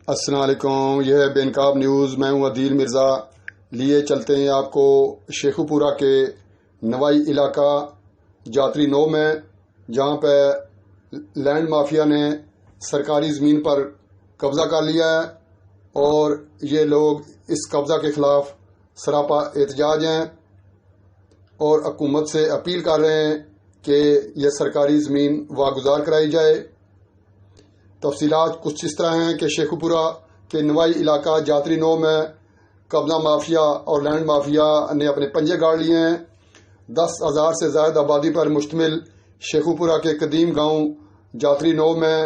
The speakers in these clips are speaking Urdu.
السلام علیکم، یہ ہے بے نقاب نیوز۔ میں ہوں عدیل مرزا۔ لیے چلتے ہیں آپ کو شیخو پورہ کے نوائی علاقہ جاتری 9 میں، جہاں پہ لینڈ مافیا نے سرکاری زمین پر قبضہ کر لیا ہے اور یہ لوگ اس قبضہ کے خلاف سراپا احتجاج ہیں اور حکومت سے اپیل کر رہے ہیں کہ یہ سرکاری زمین واگزار کرائی جائے۔ تفصیلات کچھ اس طرح ہیں کہ شیخو پورہ کے نوائی علاقہ جاتری 9 میں قبضہ مافیا اور لینڈ مافیا نے اپنے پنجے گاڑ لیے ہیں۔ 10,000 سے زائد آبادی پر مشتمل شیخو پورہ کے قدیم گاؤں جاتری 9 میں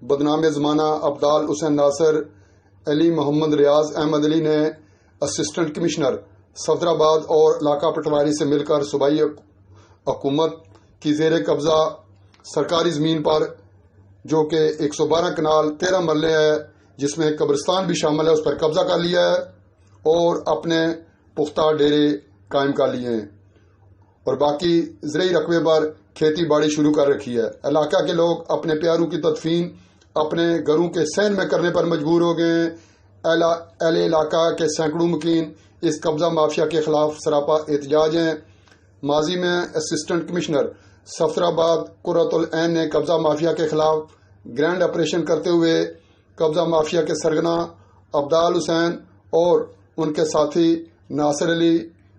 بدنام زمانہ عبدال حسین ناصر علی محمد ریاض احمد علی نے اسسٹنٹ کمشنر صفدرآباد اور علاقہ پٹواری سے مل کر صوبائی حکومت کی زیر قبضہ سرکاری زمین پر، جو کہ 112 کنال 13 مرلے ہے، جس میں قبرستان بھی شامل ہے، اس پر قبضہ کر لیا ہے اور اپنے پختہ ڈیرے قائم کر لیے ہیں اور باقی زرعی رقبے پر کھیتی باڑی شروع کر رکھی ہے۔ علاقہ کے لوگ اپنے پیاروں کی تدفین اپنے گھروں کے صحن میں کرنے پر مجبور ہو گئے ہیں۔ اہل علاقہ کے سینکڑوں مکین اس قبضہ مافیا کے خلاف سراپا احتجاج ہیں۔ ماضی میں اسسٹنٹ کمشنر صفدرآباد قرۃ العین نے قبضہ مافیا کے خلاف گرینڈ آپریشن کرتے ہوئے قبضہ مافیا کے سرگنا عبدال حسین اور ان کے ساتھی ناصر علی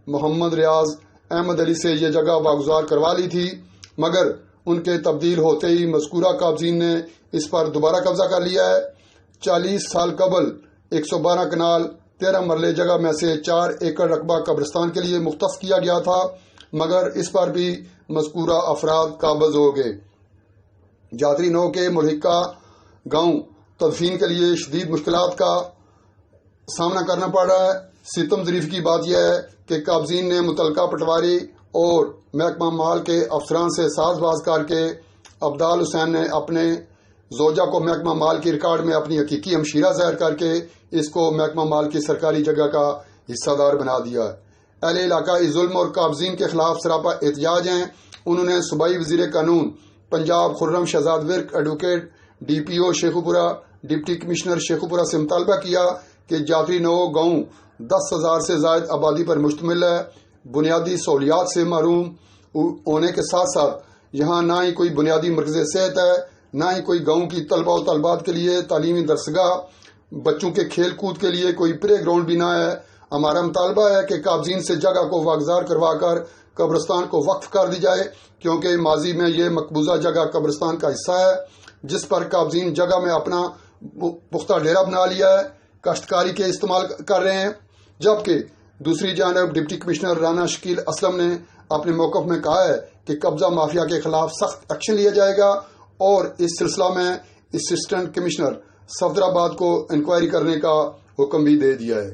محمد ریاض احمد علی سے یہ جگہ واگزار کروا لی تھی، مگر ان کے تبدیل ہوتے ہی مذکورہ قابضین نے اس پر دوبارہ قبضہ کر لیا ہے۔ 40 سال قبل 112 کنال 13 مرلے جگہ میں سے 4 ایکڑ رقبہ قبرستان کے لیے مختص کیا گیا تھا، مگر اس پر بھی مذکورہ افراد قابض ہو گئے۔ جاتری 9 کے ملحقہ گاؤں تدفین کے لیے شدید مشکلات کا سامنا کرنا پڑ رہا ہے۔ ستم ظریف کی بات یہ ہے کہ قابضین نے متعلقہ پٹواری اور محکمہ مال کے افسران سے ساز باز کر کے عبدال حسین نے اپنے زوجہ کو محکمہ مال کی ریکارڈ میں اپنی حقیقی ہمشیرہ ظاہر کر کے اس کو محکمہ مال کی سرکاری جگہ کا حصہ دار بنا دیا ہے۔ اہل علاقہ اس ظلم اور قابضین کے خلاف سراپا احتجاج ہیں۔ انہوں نے صوبائی وزیر قانون Punjab Khurram Shahzad Virk advocate D P O Sheikhupura deputy commissioner Sheikhupura سے مطالبہ کیا کہ جاتری 9 گاؤں 10,000 سے زائد آبادی پر مشتمل ہے، بنیادی سہولیات سے محروم ہونے کے ساتھ ساتھ یہاں نہ ہی کوئی بنیادی مرکز صحت ہے، نہ ہی کوئی گاؤں کی طلبہ و طالبات کے لیے تعلیمی درسگاہ، بچوں کے کھیل کود کے لیے کوئی پلے گراؤنڈ بھی نہ ہے۔ ہمارا مطالبہ ہے کہ قابضین سے جگہ کو واگزار کروا کر قبرستان کو وقف کر دی جائے، کیونکہ ماضی میں یہ مقبوضہ جگہ قبرستان کا حصہ ہے، جس پر قابضین جگہ میں اپنا پختہ ڈیرا بنا لیا ہے، کاشتکاری کے استعمال کر رہے ہیں۔ جبکہ دوسری جانب ڈپٹی کمشنر رانا شکیل اسلم نے اپنے موقف میں کہا ہے کہ قبضہ مافیا کے خلاف سخت ایکشن لیا جائے گا اور اس سلسلہ میں اسسٹنٹ کمشنر صفدرآباد کو انکوائری کرنے کا حکم بھی دے دیا ہے۔